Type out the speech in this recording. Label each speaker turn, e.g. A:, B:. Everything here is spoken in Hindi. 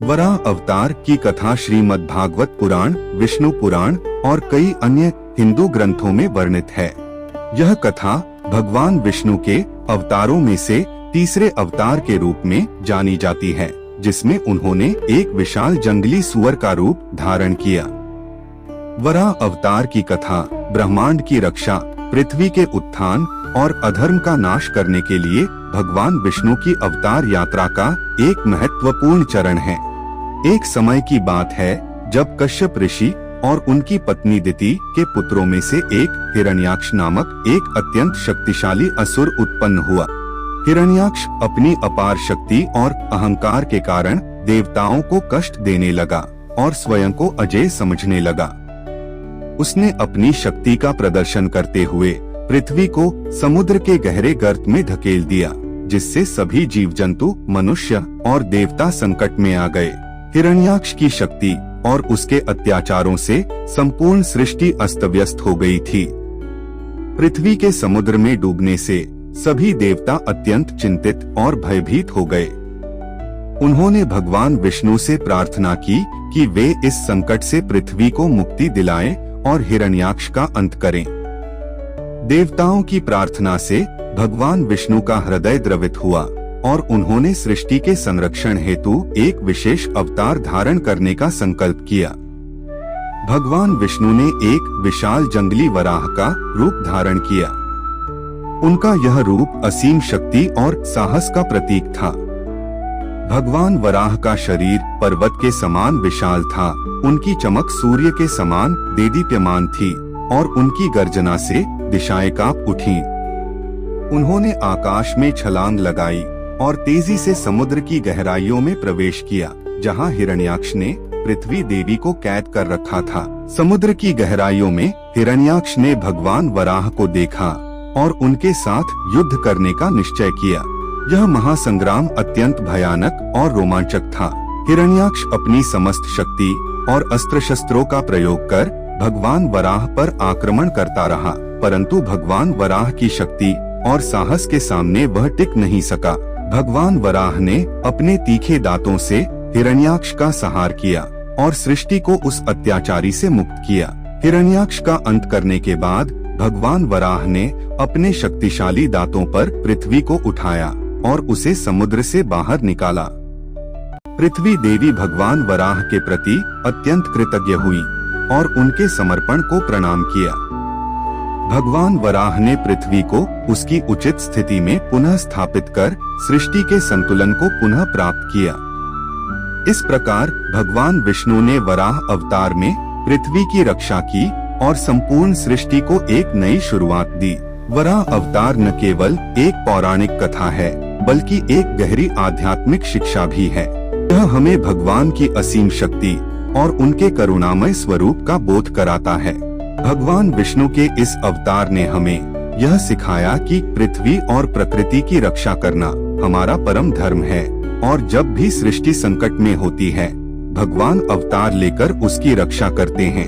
A: वराह अवतार की कथा श्रीमद् भागवत पुराण, विष्णु पुराण और कई अन्य हिंदू ग्रंथों में वर्णित है। यह कथा भगवान विष्णु के अवतारों में से तीसरे अवतार के रूप में जानी जाती है, जिसमें उन्होंने एक विशाल जंगली सुअर का रूप धारण किया। वराह अवतार की कथा ब्रह्मांड की रक्षा, पृथ्वी के उत्थान और अधर्म का नाश करने के लिए भगवान विष्णु की अवतार यात्रा का एक महत्वपूर्ण चरण है। एक समय की बात है जब कश्यप ऋषि और उनकी पत्नी दिति के पुत्रों में से एक हिरण्याक्ष नामक एक अत्यंत शक्तिशाली असुर उत्पन्न हुआ। हिरण्याक्ष अपनी अपार शक्ति और अहंकार के कारण देवताओं को कष्ट देने लगा और स्वयं को अजेय समझने लगा। उसने अपनी शक्ति का प्रदर्शन करते हुए पृथ्वी को समुद्र के गहरे गर्त में धकेल दिया, जिससे सभी जीव जंतु, मनुष्य और देवता संकट में आ गए। हिरण्याक्ष की शक्ति और उसके अत्याचारों से संपूर्ण सृष्टि अस्त व्यस्त हो गई थी। पृथ्वी के समुद्र में डूबने से सभी देवता अत्यंत चिंतित और भयभीत हो गए। उन्होंने भगवान विष्णु से प्रार्थना की कि वे इस संकट से पृथ्वी को मुक्ति दिलाएं और हिरण्याक्ष का अंत करें। देवताओं की प्रार्थना से भगवान विष्णु का हृदय द्रवित हुआ और उन्होंने सृष्टि के संरक्षण हेतु एक विशेष अवतार धारण करने का संकल्प किया। भगवान विष्णु ने एक विशाल जंगली वराह का रूप धारण किया। उनका यह रूप असीम शक्ति और साहस का प्रतीक था। भगवान वराह का शरीर पर्वत के समान विशाल था। उनकी चमक सूर्य के समान देदीप्यमान थी और उनकी गर्जना से दिशाएं कांप उठीं। उन्होंने आकाश में छलांग लगाई और तेजी से समुद्र की गहराइयों में प्रवेश किया, जहां हिरण्याक्ष ने पृथ्वी देवी को कैद कर रखा था। समुद्र की गहराइयों में हिरण्याक्ष ने भगवान वराह को देखा और उनके साथ युद्ध करने का निश्चय किया। यह महासंग्राम अत्यंत भयानक और रोमांचक था। हिरण्याक्ष अपनी समस्त शक्ति और अस्त्र शस्त्रों का प्रयोग कर भगवान वराह पर आक्रमण करता रहा, परंतु भगवान वराह की शक्ति और साहस के सामने वह टिक नहीं सका। भगवान वराह ने अपने तीखे दांतों से हिरण्याक्ष का संहार किया और सृष्टि को उस अत्याचारी से मुक्त किया। हिरण्याक्ष का अंत करने के बाद भगवान वराह ने अपने शक्तिशाली दांतों पर पृथ्वी को उठाया और उसे समुद्र से बाहर निकाला। पृथ्वी देवी भगवान वराह के प्रति अत्यंत कृतज्ञ हुई और उनके समर्पण को प्रणाम किया। भगवान वराह ने पृथ्वी को उसकी उचित स्थिति में पुनः स्थापित कर सृष्टि के संतुलन को पुनः प्राप्त किया। इस प्रकार भगवान विष्णु ने वराह अवतार में पृथ्वी की रक्षा की और संपूर्ण सृष्टि को एक नई शुरुआत दी। वराह अवतार न केवल एक पौराणिक कथा है, बल्कि एक गहरी आध्यात्मिक शिक्षा भी है। यह हमें भगवान की असीम शक्ति और उनके करुणामय स्वरूप का बोध कराता है। भगवान विष्णु के इस अवतार ने हमें यह सिखाया कि पृथ्वी और प्रकृति की रक्षा करना हमारा परम धर्म है और जब भी सृष्टि संकट में होती है, भगवान अवतार लेकर उसकी रक्षा करते हैं।